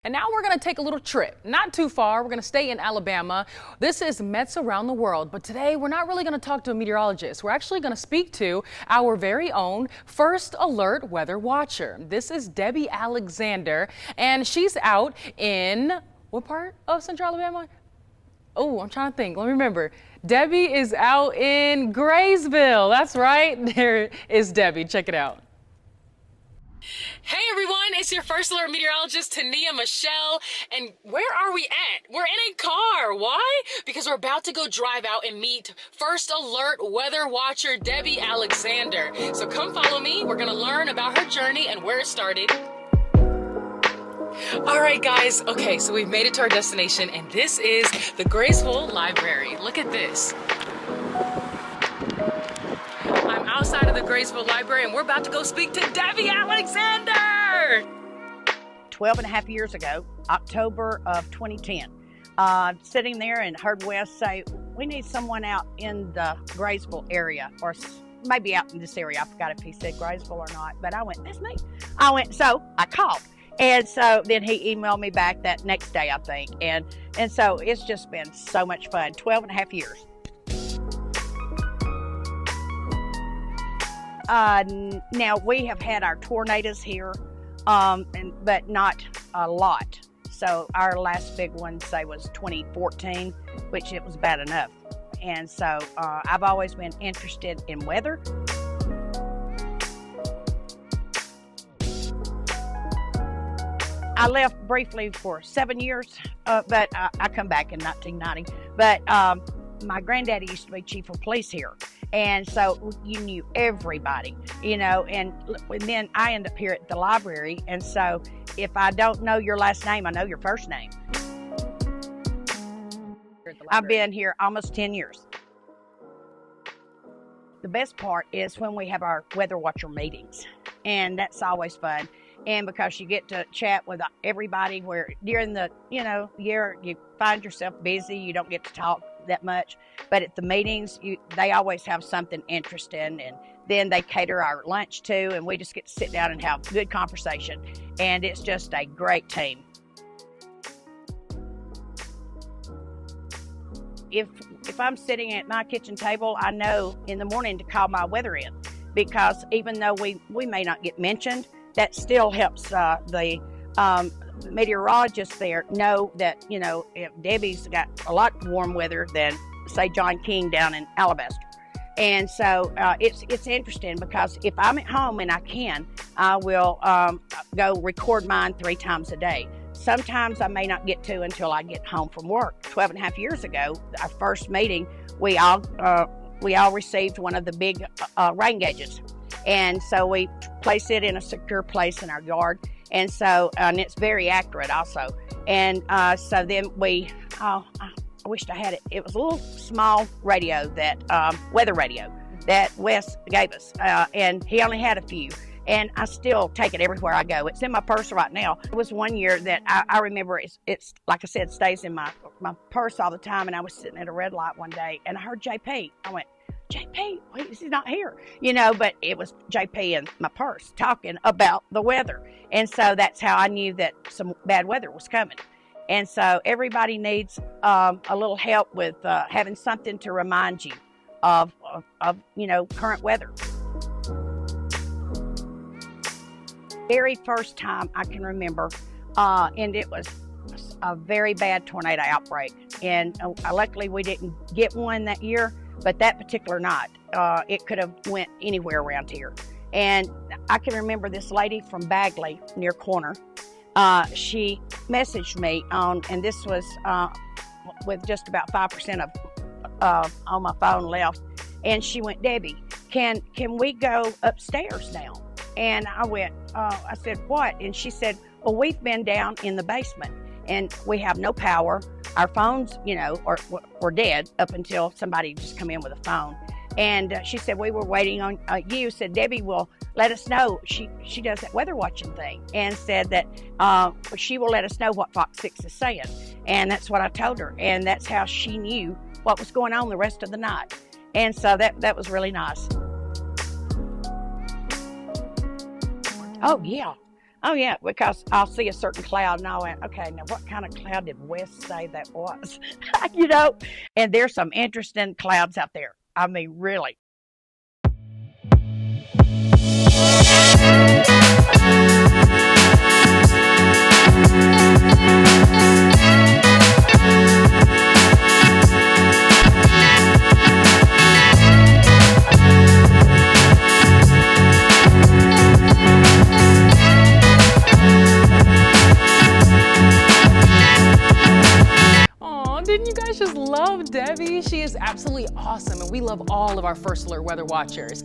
And now we're going to take a little trip, not too far. We're going to stay in Alabama. This is Mets Around the World, but today we're not really going to talk to a meteorologist. We're actually going to speak to our very own First Alert weather watcher. This is Debbie Alexander, and she's out in what part of Central Alabama? Oh, I'm trying to think. Let me remember. Debbie is out in Graysville. That's right. There is Debbie. Check it out. Hey everyone, it's your First Alert meteorologist Tania Michelle, and where are we at? We're in a car. Why? Because we're about to go drive out and meet First Alert weather watcher Debbie Alexander. So come follow me. We're gonna learn about her journey and where it started. All right guys, okay, so we've made it to our destination, and this is the Graysville Library. Look at this. I'm outside of the Graysville Library, and we're about to go speak to Debbie Alexander. 12 and a half years ago, October of 2010, sitting there and heard Wes say, we need someone out in the Graysville area, or maybe out in this area. I forgot if he said Graysville or not, but I went, that's me. So I called. And so then he emailed me back that next day, I think. And so it's just been so much fun, 12 and a half years. Now we have had our tornadoes here, but not a lot. So our last big one, say, was 2014, which it was bad enough. And so I've always been interested in weather. I left briefly for 7 years, but I come back in 1990. But my granddaddy used to be chief of police here. And so you knew everybody, you know, and then I end up here at the library. And so if I don't know your last name, I know your first name. I've been here almost 10 years. The best part is when we have our weather watcher meetings, and that's always fun. And because you get to chat with everybody, where during the, year you find yourself busy, you don't get to talk that much. But at the meetings, they always have something interesting, and then they cater our lunch too, and we just get to sit down and have good conversation. And it's just a great team. If I'm sitting at my kitchen table, I know in the morning to call my weather in, because even though we may not get mentioned, that still helps the meteorologists there know that, if Debbie's got a lot warm weather than, say, John King down in Alabaster. And so it's interesting, because if I'm at home and I will go record mine 3 times a day. Sometimes I may not get to until I get home from work. 12 and a half years ago, our first meeting, we all received one of the big rain gauges. And so we place it in a secure place in our yard. And so, and it's very accurate also. And so then I wished I had it. It was a little small radio, that weather radio that Wes gave us. And he only had a few. And I still take it everywhere I go. It's in my purse right now. It was one year that I remember, it's like I said, stays in my purse all the time. And I was sitting at a red light one day, and I heard JP. I went, JP, wait, he's not here, but it was JP in my purse talking about the weather. And so that's how I knew that some bad weather was coming. And so everybody needs a little help with having something to remind you of current weather. Very first time I can remember, and it was a very bad tornado outbreak. And luckily we didn't get one that year. But that particular night, it could have went anywhere around here. And I can remember this lady from Bagley, near Corner. She messaged me and this was with just about 5% of on my phone left. And she went, Debbie, can we go upstairs now? And I went, I said, what? And she said, well, we've been down in the basement, and we have no power. Our phones, were dead up until somebody just come in with a phone. And she said, we were waiting on you. Said, Debbie will let us know. She does that weather watching thing, and said that she will let us know what Fox 6 is saying. And that's what I told her. And that's how she knew what was going on the rest of the night. And so that was really nice. Oh, yeah. Oh yeah, because I'll see a certain cloud and I went, okay, now what kind of cloud did Wes say that was? You know, and there's some interesting clouds out there. I mean, really. Aw, didn't you guys just love Debbie? She is absolutely awesome, and we love all of our First Alert weather watchers.